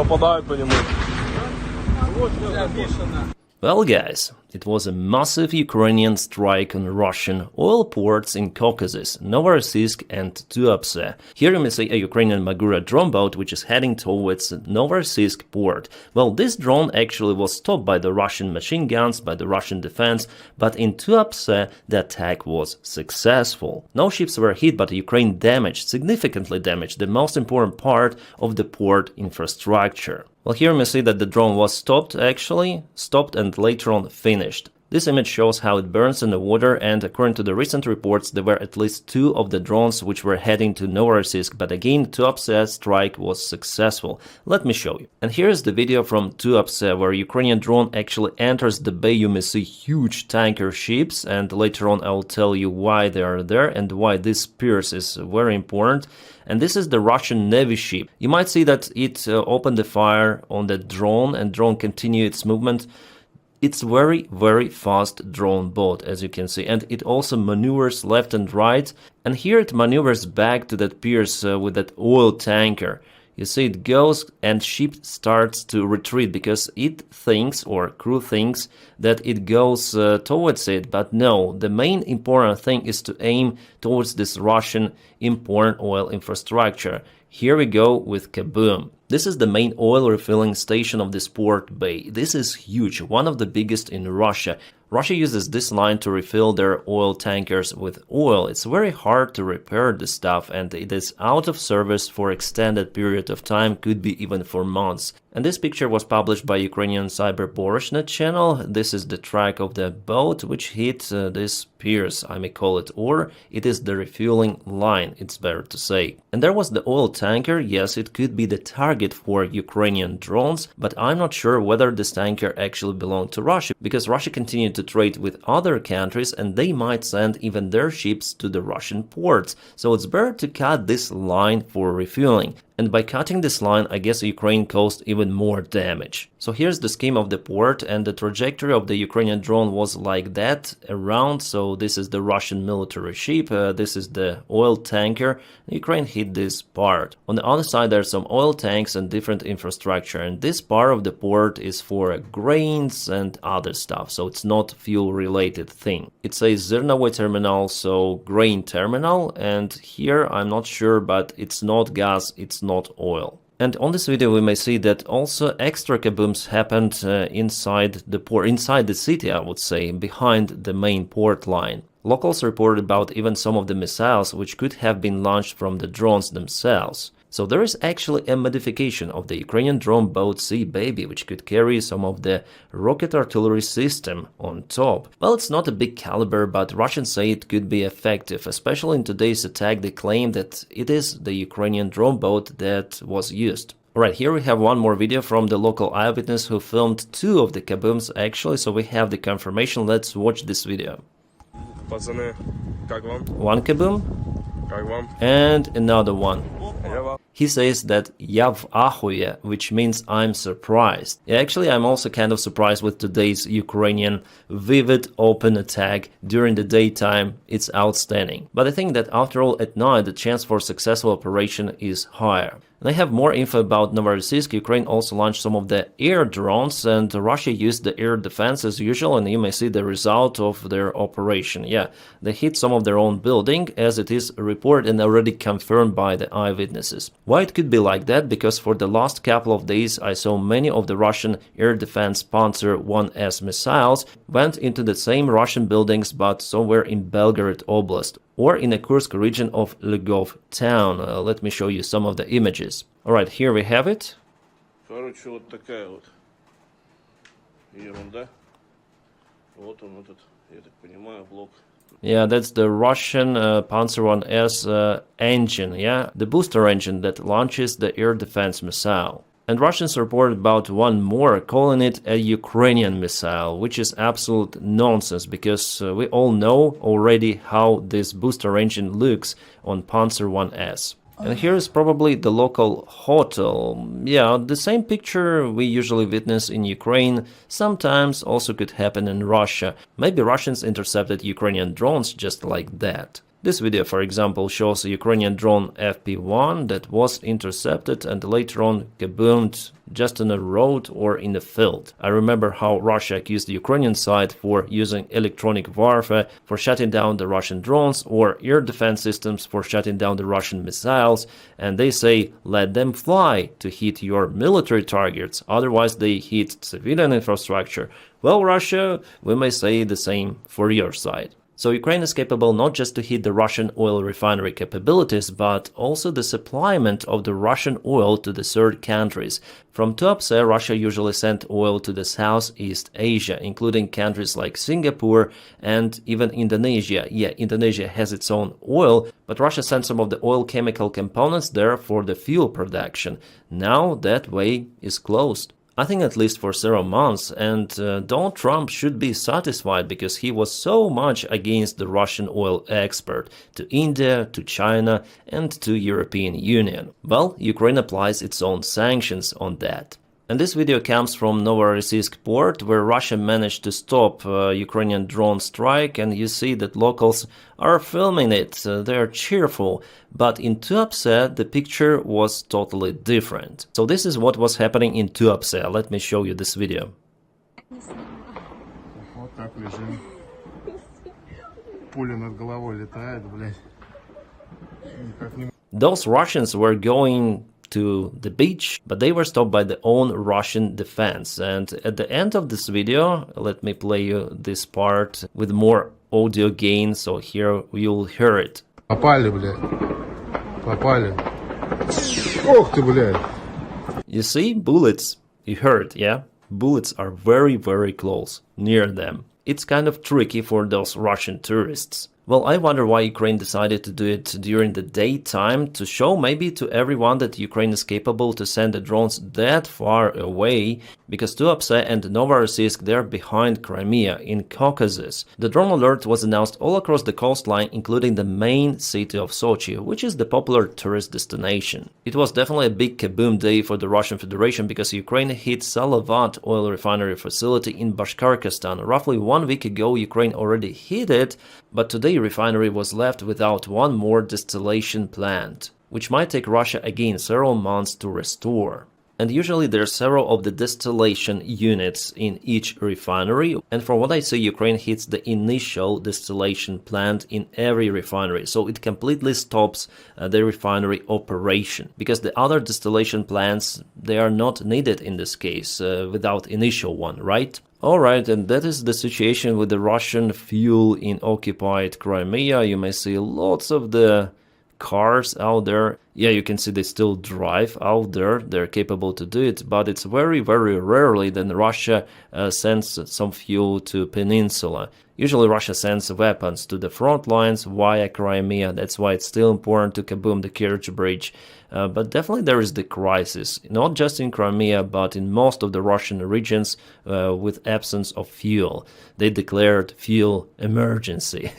попадают по нему. Well, guys, it was a massive Ukrainian strike on Russian oil ports in Caucasus, Novorossiysk and Tuapse. Here you may see a Ukrainian Magura drone boat which is heading towards Novorossiysk port. Well, this drone actually was stopped by the Russian machine guns, by the Russian defense, but in Tuapse the attack was successful. No ships were hit, but Ukraine significantly damaged the most important part of the port infrastructure. Well, here you may see that the drone was stopped and later on finished. This image shows how it burns in the water, and according to the recent reports, there were at least 2 of the drones which were heading to Novorossiysk, but again, Tuapse strike was successful. Let me show you. And here is the video from Tuapse, where Ukrainian drone actually enters the bay. You may see huge tanker ships, and later on I will tell you why they are there and why this pier is very important. And this is the Russian Navy ship. You might see that it opened the fire on the drone, and drone continued its movement. It's very fast drone boat, as you can see, and it also maneuvers left and right, and here it maneuvers back to that pier with that oil tanker. You see, it goes and ship starts to retreat because it thinks, or crew thinks, that it goes towards it, but no, the main important thing is to aim towards this Russian important oil infrastructure. Here we go with kaboom. This is the main oil refilling station of this port bay. This is huge, one of the biggest in Russia. Russia uses this line to refill their oil tankers with oil. It's very hard to repair this stuff, and it is out of service for extended period of time, could be even for months. And this picture was published by Ukrainian Cyber Boroshnet channel. This is the track of the boat which hit this piers, I may call it, or it is the refueling line, it's better to say. And there was the oil tanker. Yes, it could be the target for Ukrainian drones, but I'm not sure whether this tanker actually belonged to Russia, because Russia continued to trade with other countries and they might send even their ships to the Russian ports. So it's better to cut this line for refueling. And by cutting this line, I guess Ukraine caused even more damage. So here's the scheme of the port, and the trajectory of the Ukrainian drone was like that, around. So this is the Russian military ship, this is the oil tanker. Ukraine hit this part. On the other side, there's some oil tanks and different infrastructure, and this part of the port is for grains and other stuff, so it's not fuel-related thing. It says Zernovoy terminal, so grain terminal, and here I'm not sure, but it's not gas, it's not oil. And on this video we may see that also extra kabooms happened inside the port, inside the city, I would say, behind the main port line. Locals reported about even some of the missiles which could have been launched from the drones themselves. So there is actually a modification of the Ukrainian drone boat Sea Baby, which could carry some of the rocket artillery system on top. Well, it's not a big caliber, but Russians say it could be effective. Especially in today's attack, they claim that it is the Ukrainian drone boat that was used. Alright, here we have one more video from the local eyewitness who filmed 2 of the kabooms actually, so we have the confirmation. Let's watch this video. Пацаны, как вам? One kaboom Как вам? and another one. Я вам. He says that "Я в ахуе," which means I'm surprised. Actually, I'm also kind of surprised with today's Ukrainian vivid open attack during the daytime. It's outstanding. But I think that after all, at night, the chance for successful operation is higher. And I have more info about Novorossiysk. Ukraine also launched some of the air drones, and Russia used the air defense as usual, and you may see the result of their operation. Yeah, they hit some of their own building, as it is reported and already confirmed by the eyewitnesses. Why it could be like that? Because for the last couple of days I saw many of the Russian air defense Panzer 1S missiles went into the same Russian buildings, but somewhere in Belgorod Oblast, or in the Kursk region of Lugov town. Let me show you some of the images. Alright, here we have it. Короче, вот такая вот ерунда. Вот он этот, я так понимаю, блок. Yeah, that's the Russian Panzer 1S engine, yeah? The booster engine that launches the air defense missile. And Russians report about one more, calling it a Ukrainian missile, which is absolute nonsense, because we all know already how this booster engine looks on Panzer 1S. And here is probably the local hotel. Yeah, the same picture we usually witness in Ukraine sometimes also could happen in Russia. Maybe Russians intercepted Ukrainian drones just like that. This video, for example, shows a Ukrainian drone FP1 that was intercepted and later on kaboomed just on a road or in a field. I remember how Russia accused the Ukrainian side for using electronic warfare for shutting down the Russian drones or air defense systems for shutting down the Russian missiles, and they say let them fly to hit your military targets, otherwise they hit civilian infrastructure. Well, Russia, we may say the same for your side. So Ukraine is capable not just to hit the Russian oil refinery capabilities, but also the supplyment of the Russian oil to the third countries. From Tuapse, Russia usually sent oil to the Southeast Asia, including countries like Singapore and even Indonesia. Yeah, Indonesia has its own oil, but Russia sent some of the oil chemical components there for the fuel production. Now that way is closed. I think at least for several months, and Donald Trump should be satisfied because he was so much against the Russian oil export to India, to China, and to European Union. Well, Ukraine applies its own sanctions on that. And this video comes from Novorossiysk port, where Russia managed to stop Ukrainian drone strike, and you see that locals are filming it. They're cheerful. But in Tuapse, the picture was totally different. So this is what was happening in Tuapse. Let me show you this video. Вот так лежим. Пуля над головой летает, блядь. Никак не... Those Russians were going to the beach, but they were stopped by their own Russian defense. And at the end of this video, let me play you this part with more audio gain, so here you'll hear it. Попали, блядь. Попали. Ох ты, блядь. You see, bullets, you heard, yeah? Bullets are very, very close, near them. It's kind of tricky for those Russian tourists. Well, I wonder why Ukraine decided to do it during the daytime, to show maybe to everyone that Ukraine is capable to send the drones that far away, because Tuapse and Novorossiysk, they're behind Crimea, in Caucasus. The drone alert was announced all across the coastline, including the main city of Sochi, which is the popular tourist destination. It was definitely a big kaboom day for the Russian Federation, because Ukraine hit Salavat oil refinery facility in Bashkortostan. Roughly 1 week ago, Ukraine already hit it, but today refinery was left without one more distillation plant, which might take Russia again several months to restore. And usually there are several of the distillation units in each refinery, and from what I see, Ukraine hits the initial distillation plant in every refinery, so it completely stops the refinery operation, because the other distillation plants, they are not needed in this case without initial one, right? Alright, and that is the situation with the Russian fuel in occupied Crimea. You may see lots of the cars out there. Yeah, you can see they still drive out there. They're capable to do it, but it's very, very rarely that Russia sends some fuel to peninsula. Usually Russia sends weapons to the front lines via Crimea. That's why it's still important to kaboom the Kerch Bridge. But definitely there is the crisis, not just in Crimea, but in most of the Russian regions with absence of fuel. They declared fuel emergency.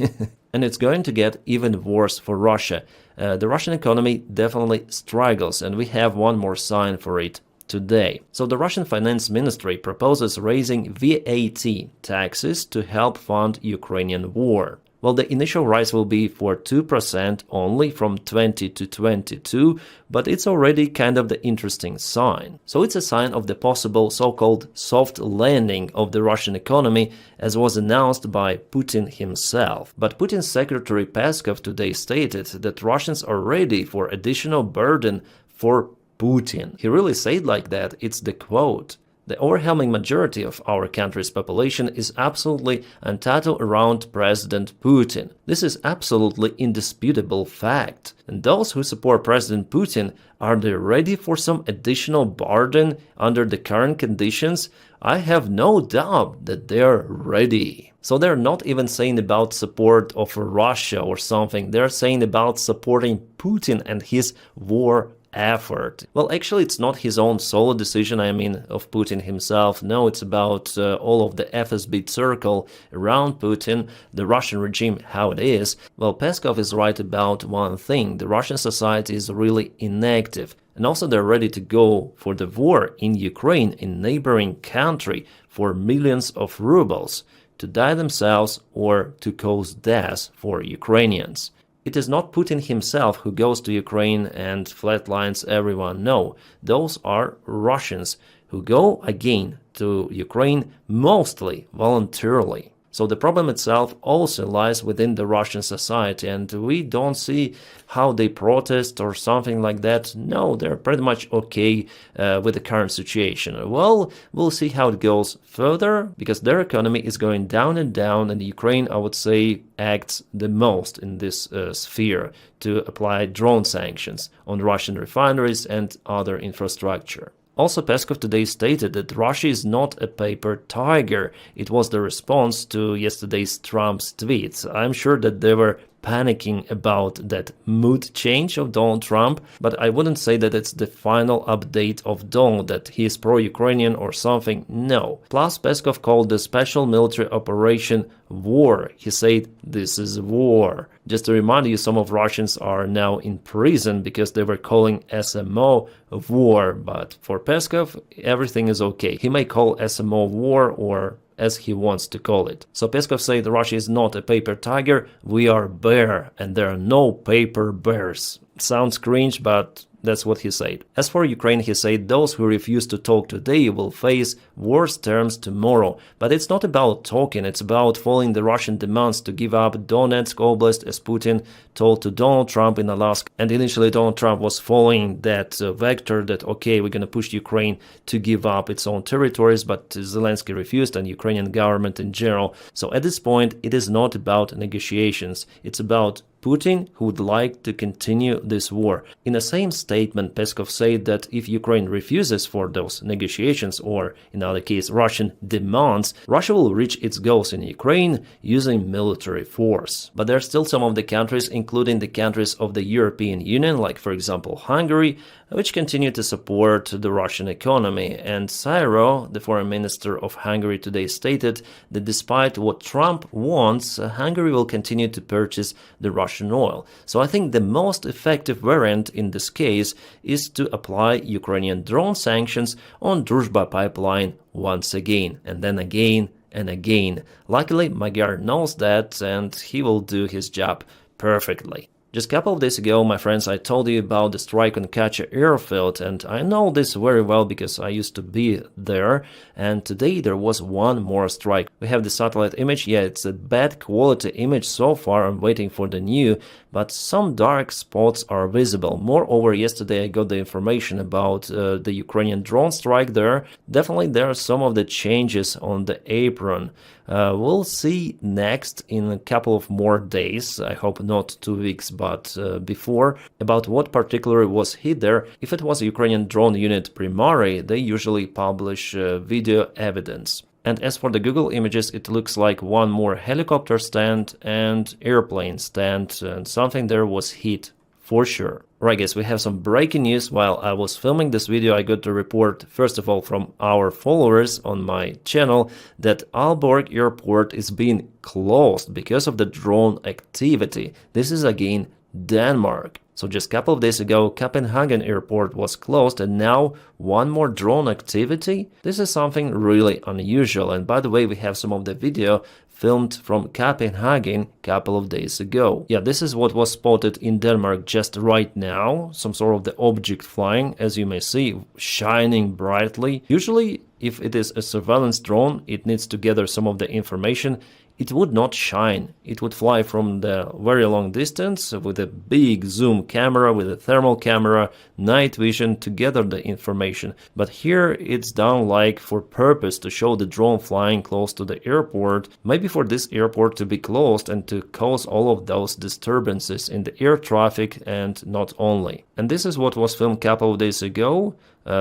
And it's going to get even worse for Russia. The Russian economy definitely struggles, and we have one more sign for it today. So the Russian Finance Ministry proposes raising VAT taxes to help fund Ukrainian war. Well, the initial rise will be for 2% only from 20 to 22, but it's already kind of the interesting sign. So it's a sign of the possible so-called soft landing of the Russian economy, as was announced by Putin himself. But Putin's secretary Peskov today stated that Russians are ready for additional burden for Putin. He really said like that, it's the quote. The overwhelming majority of our country's population is absolutely entitled around President Putin. This is absolutely indisputable fact. And those who support President Putin, are they ready for some additional burden under the current conditions? I have no doubt that they're ready. So they're not even saying about support of Russia or something. They're saying about supporting Putin and his war effort. Well, actually, it's not his own solo decision, I mean, of Putin himself. No, it's about all of the FSB circle around Putin, the Russian regime, how it is. Well, Peskov is right about one thing. The Russian society is really inactive. And also they're ready to go for the war in Ukraine, in neighboring country, for millions of rubles, to die themselves or to cause death for Ukrainians. It is not Putin himself who goes to Ukraine and flatlines everyone. No, those are Russians who go again to Ukraine mostly voluntarily. So the problem itself also lies within the Russian society, and we don't see how they protest or something like that. No, they're pretty much okay with the current situation. Well, we'll see how it goes further, because their economy is going down and down, and Ukraine, I would say, acts the most in this sphere to apply drone sanctions on Russian refineries and other infrastructure. Also, Peskov today stated that Russia is not a paper tiger. It was the response to yesterday's Trump's tweets. I'm sure that they were panicking about that mood change of Donald Trump, but I wouldn't say that it's the final update of Donald, that he is pro-Ukrainian or something. No. Plus, Peskov called the special military operation war. He said, this is war. Just to remind you, some of Russians are now in prison because they were calling SMO war, but for Peskov, everything is okay. He may call SMO war or as he wants to call it. So Peskov said Russia is not a paper tiger, we are bear, and there are no paper bears. Sounds cringe, but that's what he said. As for Ukraine, he said those who refuse to talk today will face worse terms tomorrow. But it's not about talking, it's about following the Russian demands to give up Donetsk Oblast, as Putin told to Donald Trump in Alaska. And initially Donald Trump was following that vector that, okay, we're going to push Ukraine to give up its own territories, but Zelensky refused, and Ukrainian government in general. So at this point, it is not about negotiations, it's about Putin, who would like to continue this war. In the same statement, Peskov said that if Ukraine refuses for those negotiations, or in other case Russian demands, Russia will reach its goals in Ukraine using military force. But there are still some of the countries, including the countries of the European Union, like for example Hungary, which continue to support the Russian economy. And Syro, the foreign minister of Hungary, today stated that despite what Trump wants, Hungary will continue to purchase the Russian oil. So I think the most effective variant in this case is to apply Ukrainian drone sanctions on Druzhba pipeline once again, and then again and again. Luckily, Magyar knows that, and he will do his job perfectly. Just a couple of days ago, my friends, I told you about the strike on Kacha airfield, and I know this very well because I used to be there, and today there was one more strike. We have the satellite image. Yeah, it's a bad quality image so far. I'm waiting for the new, but some dark spots are visible. Moreover, yesterday I got the information about the Ukrainian drone strike there. Definitely there are some of the changes on the apron. We'll see next in a couple of more days, I hope not 2 weeks, but before, about what particularly was hit there. If it was a Ukrainian drone unit Primary, they usually publish video evidence. And as for the Google images, it looks like one more helicopter stand and airplane stand, and something there was hit for sure. Right guys, we have some breaking news. While I was filming this video, I got a report, first of all, from our followers on my channel, that Aalborg airport is being closed because of the drone activity. This is again Denmark. So just a couple of days ago, Copenhagen airport was closed, and now one more drone activity? This is something really unusual. And by the way, we have some of the video filmed from Copenhagen a couple of days ago. Yeah, this is what was spotted in Denmark just right now. Some sort of the object flying, as you may see, shining brightly. Usually, if it is a surveillance drone, it needs to gather some of the information. It would not shine. It would fly from the very long distance with a big zoom camera, with a thermal camera, night vision to gather the information. But here it's done like for purpose, to show the drone flying close to the airport, maybe for this airport to be closed and to cause all of those disturbances in the air traffic, and not only. And this is what was filmed a couple of days ago.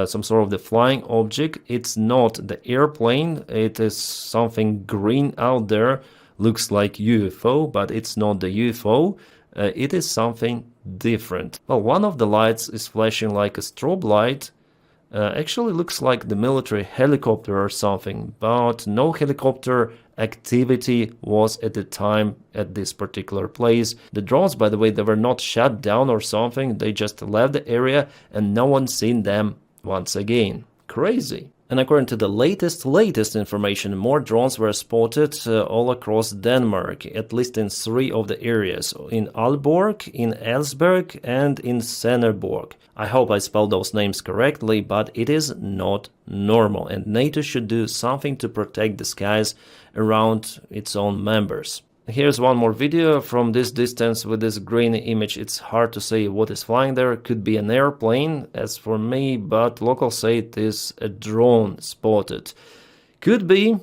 Some sort of the flying object. It's not the airplane, it is something green out there, looks like UFO, but it's not the UFO. It is something different. Well, one of the lights is flashing like a strobe light. Actually looks like the military helicopter or something, but no helicopter activity was at the time at this particular place. The drones, by the way, they were not shut down or something, they just left the area and no one seen them once again. Crazy. And according to the latest information, more drones were spotted all across Denmark, at least in 3 of the areas, in Aalborg, in Elsberg, and in Sennerborg. I hope I spelled those names correctly, but it is not normal, and NATO should do something to protect the skies around its own members. Here's one more video from this distance with this green image. It's hard to say what is flying there. Could be an airplane, as for me, but locals say it is a drone spotted. Could be.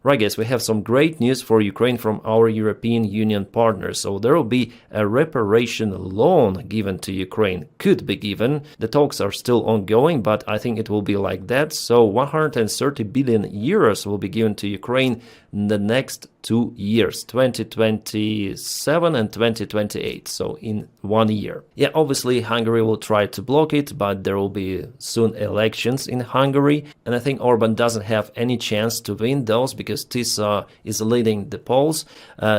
Right, guys, we have some great news for Ukraine from our European Union partners. So there will be a reparation loan given to Ukraine. Could be given. The talks are still ongoing, but I think it will be like that. So 130 billion euros will be given to Ukraine in the next 2 years, 2027 and 2028, so in 1 year. Yeah, obviously Hungary will try to block it, but there will be soon elections in Hungary, and I think Orban doesn't have any chance to win those because TISA is leading the polls.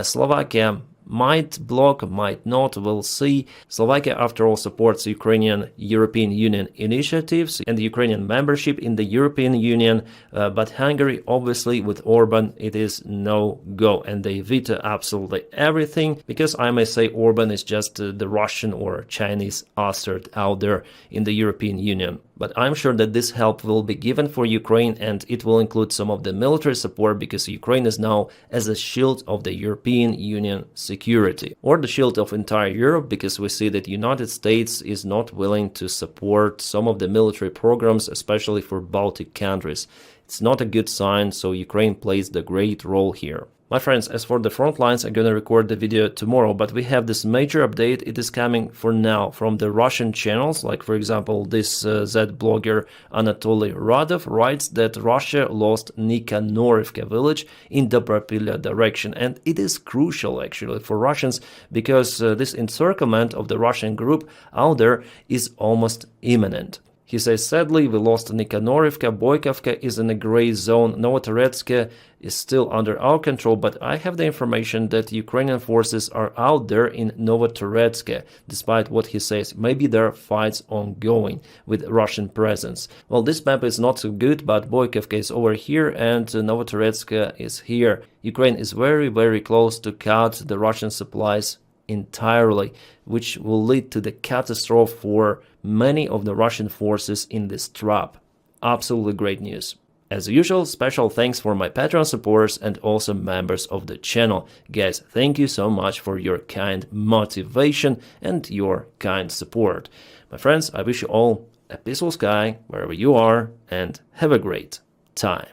Slovakia might block, might not, we'll see. Slovakia, after all, supports Ukrainian European Union initiatives and Ukrainian membership in the European Union, but Hungary, obviously, with Orban, it is no-go, and they veto absolutely everything, because I may say Orban is just the Russian or Chinese Assad out there in the European Union. But I'm sure that this help will be given for Ukraine, and it will include some of the military support, because Ukraine is now as a shield of the European Union security, or the shield of entire Europe, because we see that the United States is not willing to support some of the military programs, especially for Baltic countries. It's not a good sign, so Ukraine plays the great role here. My friends, as for the front lines, I'm gonna record the video tomorrow, but we have this major update. It is coming for now from the Russian channels, like for example this Z blogger Anatoly Radov writes that Russia lost Nikanorovka village in Dobropilya direction, and it is crucial actually for Russians, because this encirclement of the Russian group out there is almost imminent. He says, sadly, we lost Nikanorovka, Boykovka is in a gray zone, Novotoretsk is still under our control, but I have the information that Ukrainian forces are out there in Novotoretsk, despite what he says. Maybe there are fights ongoing with Russian presence. Well, this map is not so good, but Boykovka is over here and Novotoretsk is here. Ukraine is very, very close to cut the Russian supplies entirely, which will lead to the catastrophe for many of the Russian forces in this trap. Absolutely great news. As usual, special thanks for my Patreon supporters and also members of the channel. Guys, thank you so much for your kind motivation and your kind support. My friends, I wish you all a peaceful sky wherever you are, and have a great time.